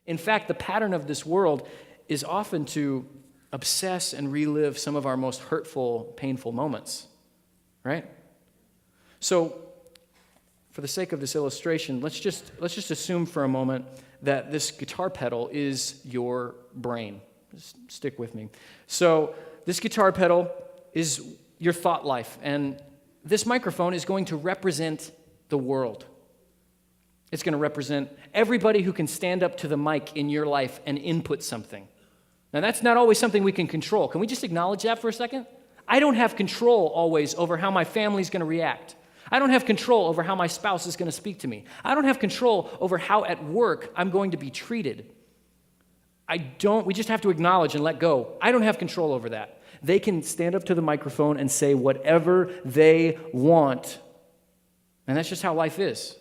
In fact, the pattern of this world is often to obsess and relive some of our most hurtful, painful moments, right? So, for the sake of this illustration, let's just assume for a moment that this guitar pedal is your brain. Just stick with me. So, this guitar pedal is your thought life, and this microphone is going to represent the world. It's going to represent everybody who can stand up to the mic in your life and input something. Now, that's not always something we can control. Can we just acknowledge that for a second? I don't have control always over how my family's going to react. I don't have control over how my spouse is going to speak to me. I don't have control over how at work I'm going to be treated. We just have to acknowledge and let go. I don't have control over that. They can stand up to the microphone and say whatever they want. And that's just how life is.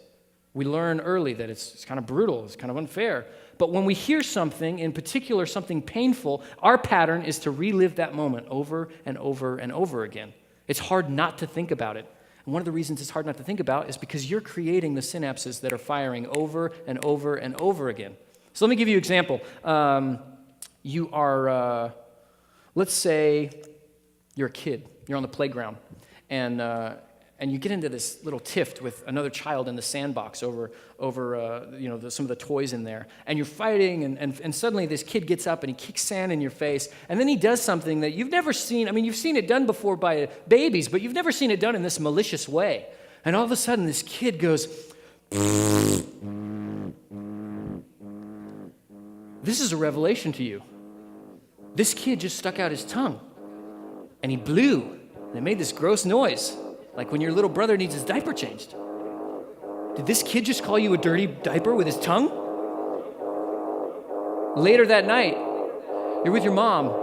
We learn early that it's kind of brutal, it's kind of unfair. But when we hear something, in particular something painful, our pattern is to relive that moment over and over and over again. It's hard not to think about it. And one of the reasons it's hard not to think about is because you're creating the synapses that are firing over and over and over again. So let me give you an example. You are, let's say you're a kid. You're on the playground, and you get into this little tiff with another child in the sandbox over some of the toys in there. And you're fighting, and suddenly this kid gets up and he kicks sand in your face. And then he does something that you've never seen. I mean, you've seen it done before by babies, but you've never seen it done in this malicious way. And all of a sudden, this kid goes, this is a revelation to you. This kid just stuck out his tongue, and he blew, and it made this gross noise. Like when your little brother needs his diaper changed. Did this kid just call you a dirty diaper with his tongue? Later that night, you're with your mom,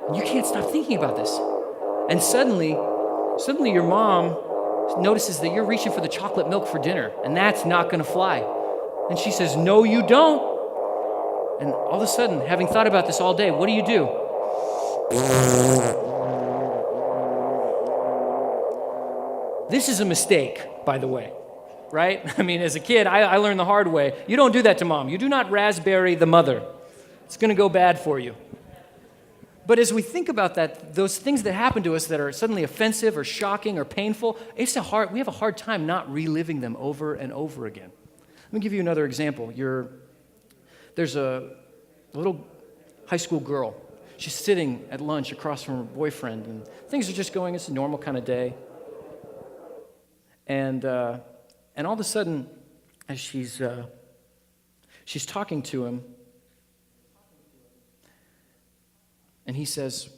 and you can't stop thinking about this. And suddenly your mom notices that you're reaching for the chocolate milk for dinner, and that's not gonna fly. And she says, no, you don't. And all of a sudden, having thought about this all day, what do? This is a mistake, by the way, right? I mean, as a kid, I learned the hard way. You don't do that to mom. You do not raspberry the mother. It's going to go bad for you. But as we think about that, those things that happen to us that are suddenly offensive or shocking or painful, we have a hard time not reliving them over and over again. Let me give you another example. There's a little high school girl. She's sitting at lunch across from her boyfriend, and things are just going, it's a normal kind of day. And all of a sudden, as she's talking to him, and he says,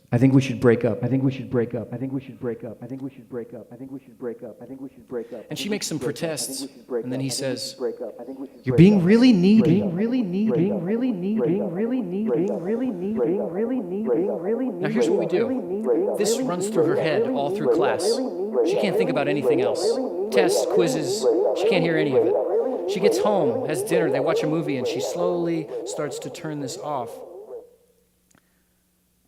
I think we should break up. I think we should break up. I think we should break up. I think we should break up. I think we should break up. I think we should break up. And she makes some protests, and then he saes, you're being really needy. Now here's what we do. This runs through her head all through class. She can't think about anything else. Tests, quizzes, she can't hear any of it. She gets home, has dinner, they watch a movie, and she slowly starts to turn this off.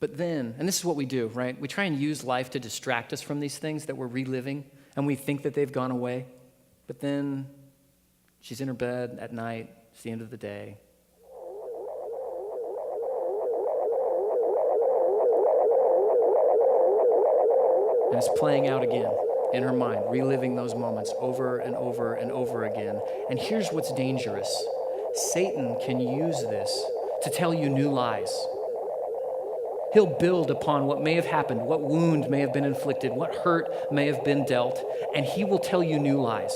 But then, and this is what we do, right? We try and use life to distract us from these things that we're reliving, and we think that they've gone away. But then she's in her bed at night, it's the end of the day. And it's playing out again in her mind, reliving those moments over and over and over again. And here's what's dangerous. Satan can use this to tell you new lies. He'll build upon what may have happened, what wound may have been inflicted, what hurt may have been dealt, and he will tell you new lies.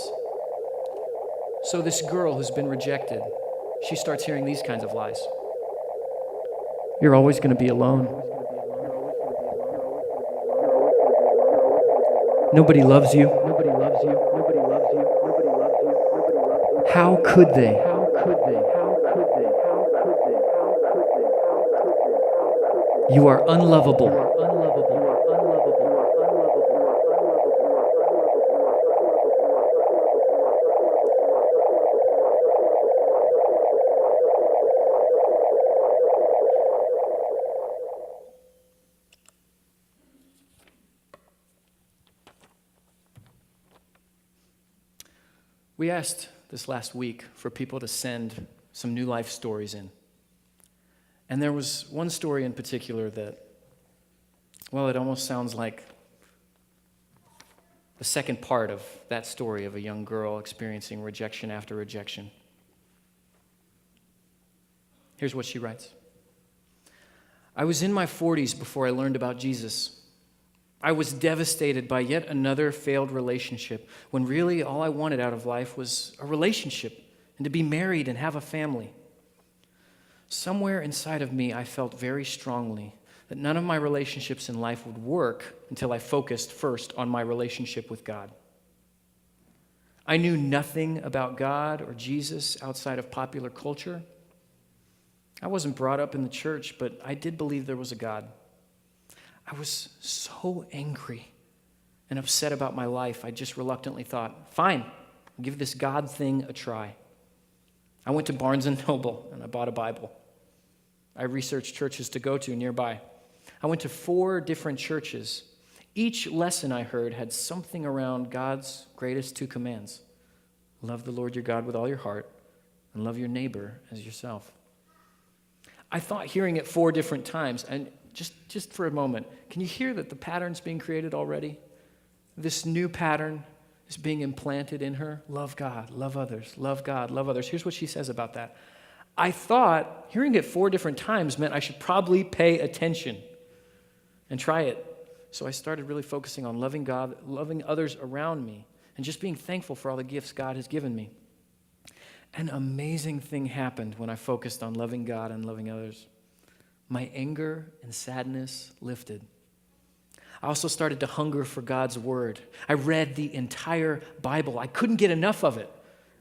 So this girl who's been rejected, she starts hearing these kinds of lies. You're always going to be alone. Nobody loves you. Nobody loves you. Nobody loves you. Nobody loves you. Nobody loves you. How could they? How could they? How could they? How could they? How could they? How could they? You are unlovable. You are unlovable. You are unlovable. You are unlovable. You are We asked this last week for people to send some new life stories in. And there was one story in particular that, well, it almost sounds like the second part of that story of a young girl experiencing rejection after rejection. Here's what she writes. I was in my 40s before I learned about Jesus. I was devastated by yet another failed relationship when really all I wanted out of life was a relationship and to be married and have a family. Somewhere inside of me, I felt very strongly that none of my relationships in life would work until I focused first on my relationship with God. I knew nothing about God or Jesus outside of popular culture. I wasn't brought up in the church, but I did believe there was a God. I was so angry and upset about my life, I just reluctantly thought, fine, I'll give this God thing a try. I went to Barnes & Noble and I bought a Bible. I researched churches to go to nearby. I went to 4 different churches. Each lesson I heard had something around God's greatest 2 commands. Love the Lord your God with all your heart and love your neighbor as yourself. I thought hearing it 4 different times, and just for a moment, can you hear that the pattern's being created already? This new pattern is being implanted in her. Love God, love others, love God, love others. Here's what she says about that. I thought hearing it 4 different times meant I should probably pay attention and try it. So I started really focusing on loving God, loving others around me, and just being thankful for all the gifts God has given me. An amazing thing happened when I focused on loving God and loving others. My anger and sadness lifted. I also started to hunger for God's word. I read the entire Bible. I couldn't get enough of it.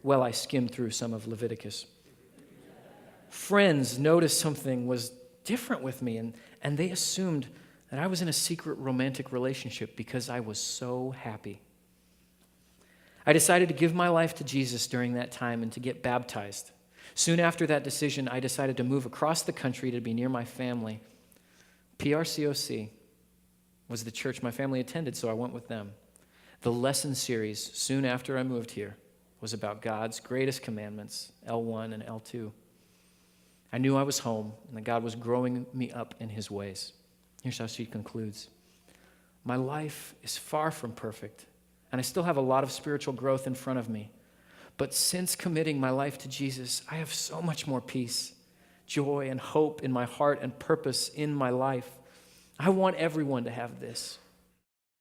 Well, I skimmed through some of Leviticus. Friends noticed something was different with me, and they assumed that I was in a secret romantic relationship because I was so happy. I decided to give my life to Jesus during that time and to get baptized. Soon after that decision, I decided to move across the country to be near my family. PRCOC was the church my family attended, so I went with them. The lesson series, soon after I moved here, was about God's greatest commandments, L1 and L2. I knew I was home and that God was growing me up in his ways. Here's how she concludes. My life is far from perfect, and I still have a lot of spiritual growth in front of me. But since committing my life to Jesus, I have so much more peace, joy, and hope in my heart and purpose in my life. I want everyone to have this.